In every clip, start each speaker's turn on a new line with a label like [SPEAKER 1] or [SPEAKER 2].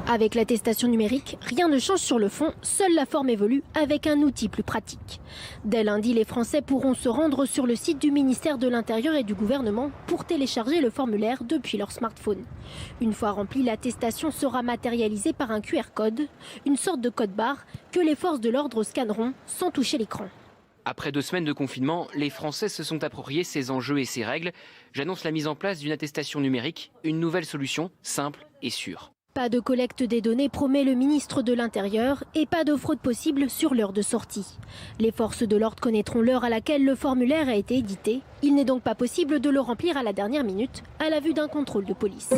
[SPEAKER 1] Avec l'attestation numérique, rien ne change sur le fond, seule la forme évolue avec un outil plus pratique. Dès lundi, les Français pourront se rendre sur le site du ministère de l'Intérieur et du gouvernement pour télécharger le formulaire depuis leur smartphone. Une fois remplie, l'attestation sera matérialisée par un QR code, une sorte de code-barre que les forces de l'ordre scanneront sans toucher l'écran.
[SPEAKER 2] Après 2 semaines de confinement, les Français se sont appropriés ces enjeux et ces règles. J'annonce la mise en place d'une attestation numérique, une nouvelle solution simple et sûre.
[SPEAKER 1] Pas de collecte des données, promet le ministre de l'Intérieur, et pas de fraude possible sur l'heure de sortie. Les forces de l'ordre connaîtront l'heure à laquelle le formulaire a été édité. Il n'est donc pas possible de le remplir à la dernière minute, à la vue d'un contrôle de police.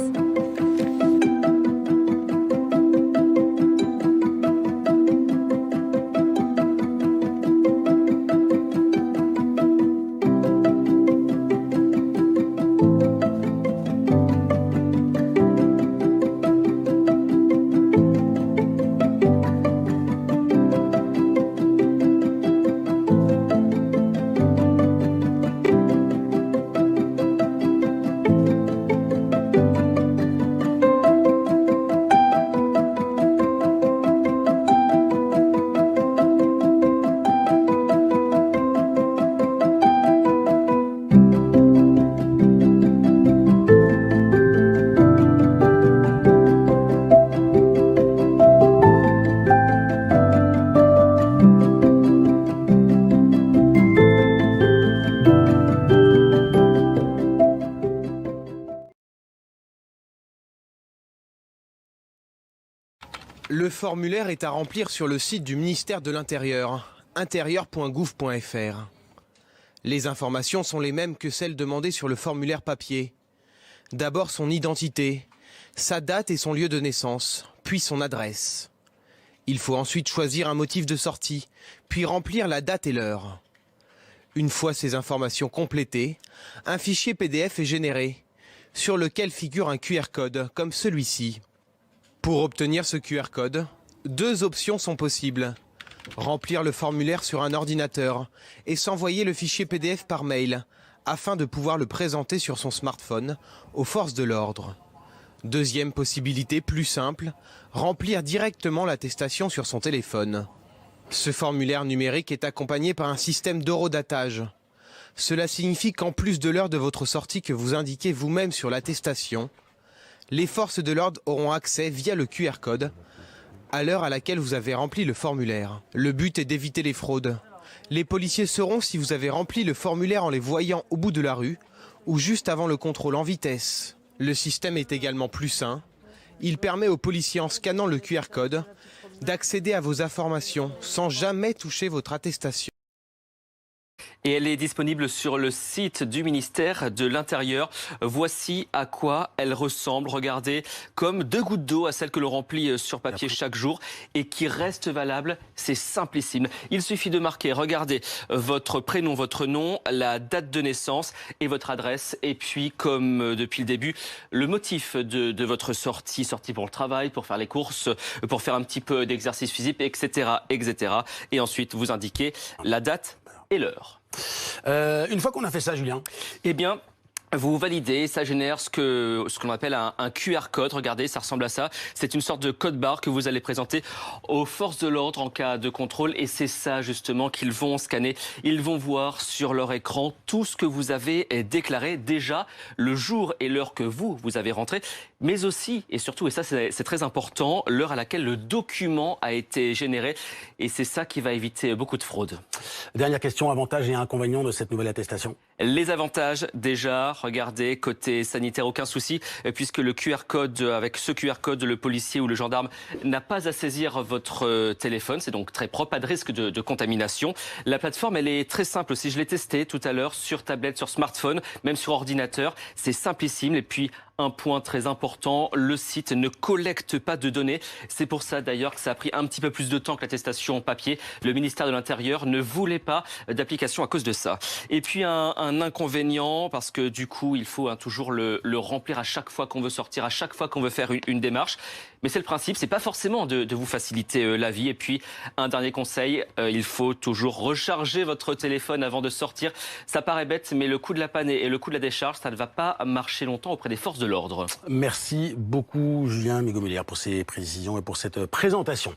[SPEAKER 3] Le formulaire est à remplir sur le site du ministère de l'Intérieur, intérieur.gouv.fr. Les informations sont les mêmes que celles demandées sur le formulaire papier. D'abord son identité, sa date et son lieu de naissance, puis son adresse. Il faut ensuite choisir un motif de sortie, puis remplir la date et l'heure. Une fois ces informations complétées, un fichier PDF est généré, sur lequel figure un QR code, comme celui-ci. Pour obtenir ce QR code, 2 options sont possibles. Remplir le formulaire sur un ordinateur et s'envoyer le fichier PDF par mail, afin de pouvoir le présenter sur son smartphone aux forces de l'ordre. Deuxième possibilité, plus simple, remplir directement l'attestation sur son téléphone. Ce formulaire numérique est accompagné par un système d'horodatage. Cela signifie qu'en plus de l'heure de votre sortie que vous indiquez vous-même sur l'attestation, les forces de l'ordre auront accès via le QR code à l'heure à laquelle vous avez rempli le formulaire. Le but est d'éviter les fraudes. Les policiers sauront si vous avez rempli le formulaire en les voyant au bout de la rue ou juste avant le contrôle en vitesse. Le système est également plus sain. Il permet aux policiers, en scannant le QR code, d'accéder à vos informations sans jamais toucher votre attestation.
[SPEAKER 4] Et elle est disponible sur le site du ministère de l'Intérieur. Voici à quoi elle ressemble. Regardez, comme 2 gouttes d'eau à celle que l'on remplit sur papier chaque jour et qui reste valable. C'est simplissime. Il suffit de marquer, regardez, votre prénom, votre nom, la date de naissance et votre adresse. Et puis, comme depuis le début, le motif de votre sortie pour le travail, pour faire les courses, pour faire un petit peu d'exercice physique, etc., etc. Et ensuite, vous indiquez la date et l'heure.
[SPEAKER 5] Une fois qu'on a fait ça, Julien,
[SPEAKER 4] eh bien, vous validez, ça génère ce qu'on appelle un QR code. Regardez, ça ressemble à ça. C'est une sorte de code barre que vous allez présenter aux forces de l'ordre en cas de contrôle. Et c'est ça, justement, qu'ils vont scanner. Ils vont voir sur leur écran tout ce que vous avez déclaré déjà, le jour et l'heure que vous avez rentré, mais aussi, et surtout, et ça c'est très important, l'heure à laquelle le document a été généré. Et c'est ça qui va éviter beaucoup de fraude.
[SPEAKER 5] Dernière question, avantages et inconvénients de cette nouvelle attestation.
[SPEAKER 4] Les avantages, déjà, regardez, côté sanitaire, aucun souci, puisque le QR code, avec ce QR code, le policier ou le gendarme n'a pas à saisir votre téléphone. C'est donc très propre, pas de risque de contamination. La plateforme, elle est très simple aussi. Je l'ai testée tout à l'heure sur tablette, sur smartphone, même sur ordinateur. C'est simplissime. Et puis, un point très important, le site ne collecte pas de données. C'est pour ça d'ailleurs que ça a pris un petit peu plus de temps que l'attestation papier. Le ministère de l'Intérieur ne voulait pas d'application à cause de ça. Et puis un inconvénient, parce que du coup, il faut toujours le remplir à chaque fois qu'on veut sortir, à chaque fois qu'on veut faire une démarche. Mais c'est le principe, c'est pas forcément de vous faciliter la vie. Et puis, un dernier conseil, il faut toujours recharger votre téléphone avant de sortir. Ça paraît bête, mais le coût de la panne et le coût de la décharge, ça ne va pas marcher longtemps auprès des forces de l'ordre.
[SPEAKER 5] Merci beaucoup Julien Migomélière pour ces précisions et pour cette présentation.